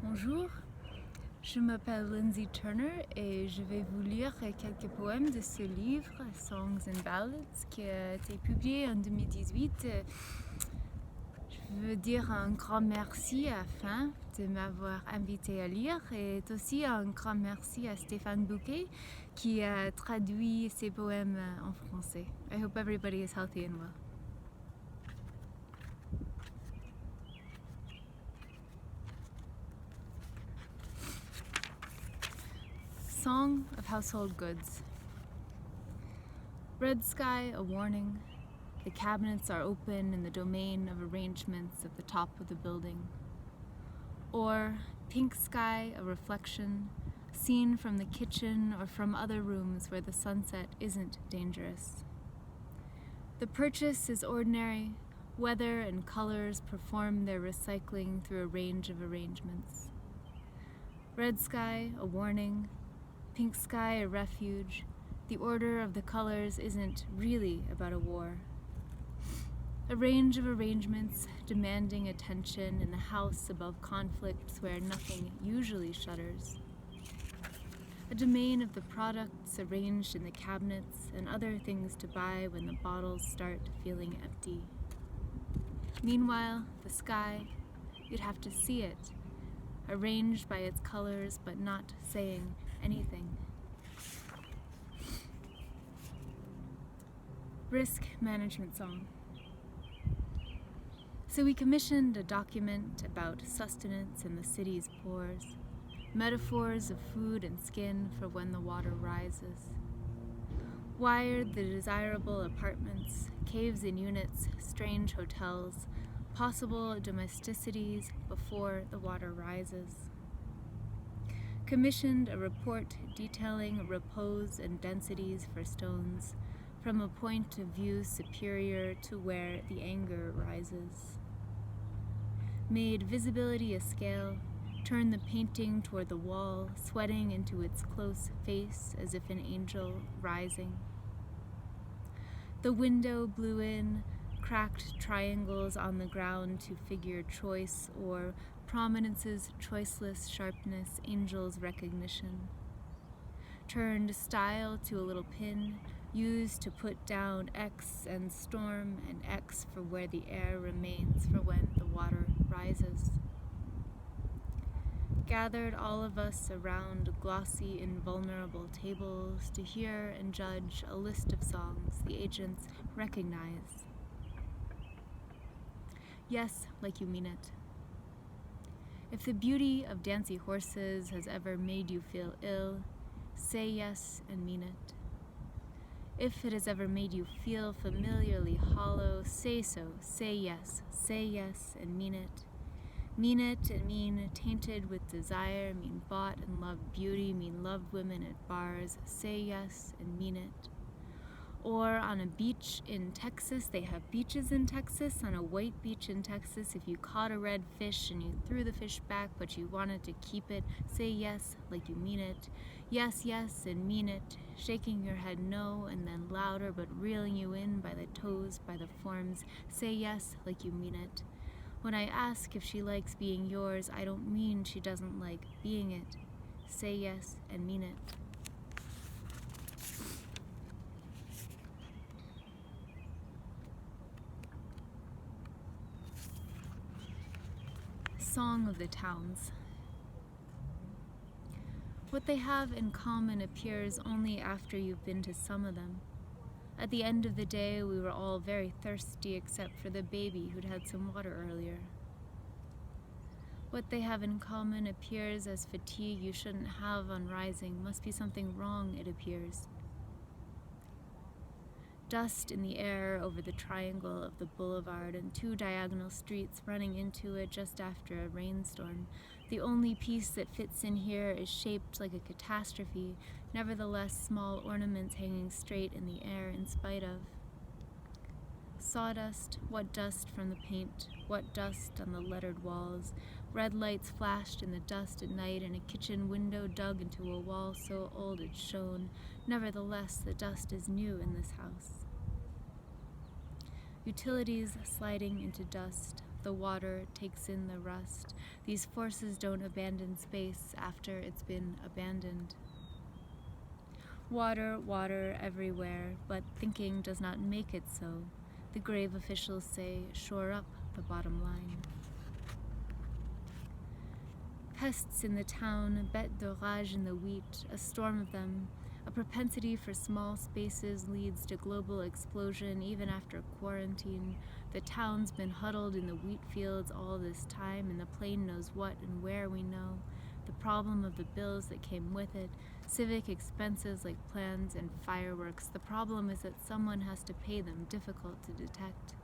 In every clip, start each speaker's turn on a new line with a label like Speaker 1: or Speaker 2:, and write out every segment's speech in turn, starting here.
Speaker 1: Bonjour, je m'appelle Lindsay Turner et je vais vous lire quelques poèmes de ce livre, Songs and Ballads, qui a été publié en 2018. Je veux dire un grand merci à FAIM de m'avoir invité à lire et aussi un grand merci à Stéphane Bouquet qui a traduit ces poèmes en français. I hope everybody is healthy and well. Song of Household Goods. Red sky, a warning. The cabinets are open in the domain of arrangements at the top of the building. Or pink sky, a reflection, seen from the kitchen or from other rooms where the sunset isn't dangerous. The purchase is ordinary. Weather and colors perform their recycling through a range of arrangements. Red sky, a warning. Pink sky, a refuge. The order of the colors isn't really about a war. A range of arrangements demanding attention in the house above conflicts where nothing usually shudders. A domain of the products arranged in the cabinets and other things to buy when the bottles start feeling empty. Meanwhile, the sky, you'd have to see it, arranged by its colors but not saying anything. Risk management song. So we commissioned a document about sustenance in the city's pores, metaphors of food and skin for when the water rises. Wired the desirable apartments, caves in units, strange hotels, possible domesticities before the water rises. Commissioned a report detailing repose and densities for stones from a point of view superior to where the anger rises. Made visibility a scale, turned the painting toward the wall, sweating into its close face as if an angel rising. The window blew in, cracked triangles on the ground to figure choice or prominence's choiceless sharpness, angel's recognition. Turned style to a little pin, used to put down X and storm and X for where the air remains for when the water rises. Gathered all of us around glossy, invulnerable tables to hear and judge a list of songs the agents recognize. Yes, like you mean it. If the beauty of dancy horses has ever made you feel ill, say yes and mean it. If it has ever made you feel familiarly hollow, say so, say yes and mean it. Mean it and mean tainted with desire, mean bought and loved beauty, mean loved women at bars, say yes and mean it. Or on a beach in Texas, they have beaches in Texas, on a white beach in Texas, if you caught a red fish and you threw the fish back but you wanted to keep it, say yes like you mean it. Yes and mean it, shaking your head no and then louder but reeling you in by the toes, by the forms, say yes like you mean it. When I ask if she likes being yours, I don't mean she doesn't like being it. Say yes and mean it. Song of the Towns. What they have in common appears only after you've been to some of them. At the end of the day, we were all very thirsty except for the baby who'd had some water earlier. What they have in common appears as fatigue you shouldn't have on rising. Must be something wrong, it appears. Dust in the air over the triangle of the boulevard and two diagonal streets running into it just after a rainstorm. The only piece that fits in here is shaped like a catastrophe, nevertheless small ornaments hanging straight in the air in spite of. Sawdust, what dust from the paint, what dust on the lettered walls. Red lights flashed in the dust at night and a kitchen window dug into a wall so old it shone. Nevertheless, the dust is new in this house. Utilities sliding into dust, the water takes in the rust. These forces don't abandon space after it's been abandoned. Water, water everywhere, but thinking does not make it so. The grave officials say, shore up the bottom line. Pests in the town, bêtes d'orage in the wheat, a storm of them. A propensity for small spaces leads to global explosion even after quarantine. The town's been huddled in the wheat fields all this time, and the plane knows what and where we know. The problem of the bills that came with it, civic expenses like plans and fireworks. The problem is that someone has to pay them, difficult to detect.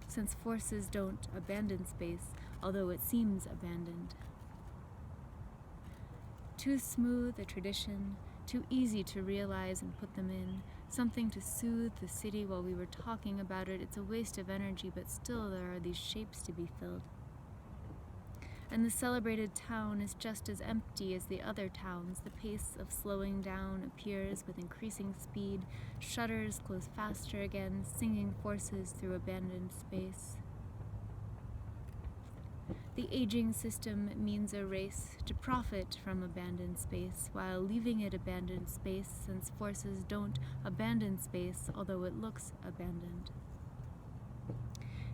Speaker 1: Since forces don't abandon space, although it seems abandoned. Too smooth a tradition, too easy to realize and put them in, something to soothe the city while we were talking about it. It's a waste of energy, but still there are these shapes to be filled. And the celebrated town is just as empty as the other towns. The pace of slowing down appears with increasing speed. Shutters close faster again, singing forces through abandoned space. The aging system means a race to profit from abandoned space while leaving it abandoned space, since forces don't abandon space, although it looks abandoned.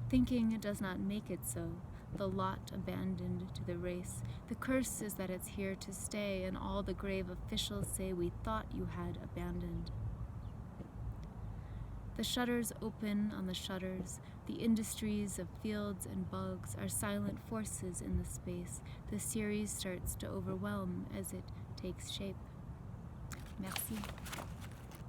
Speaker 1: Thinking does not make it so. The lot abandoned to the race. The curse is that it's here to stay, and all the grave officials say we thought you had abandoned. The shutters open on the shutters. The industries of fields and bugs are silent forces in the space. The series starts to overwhelm as it takes shape. Merci.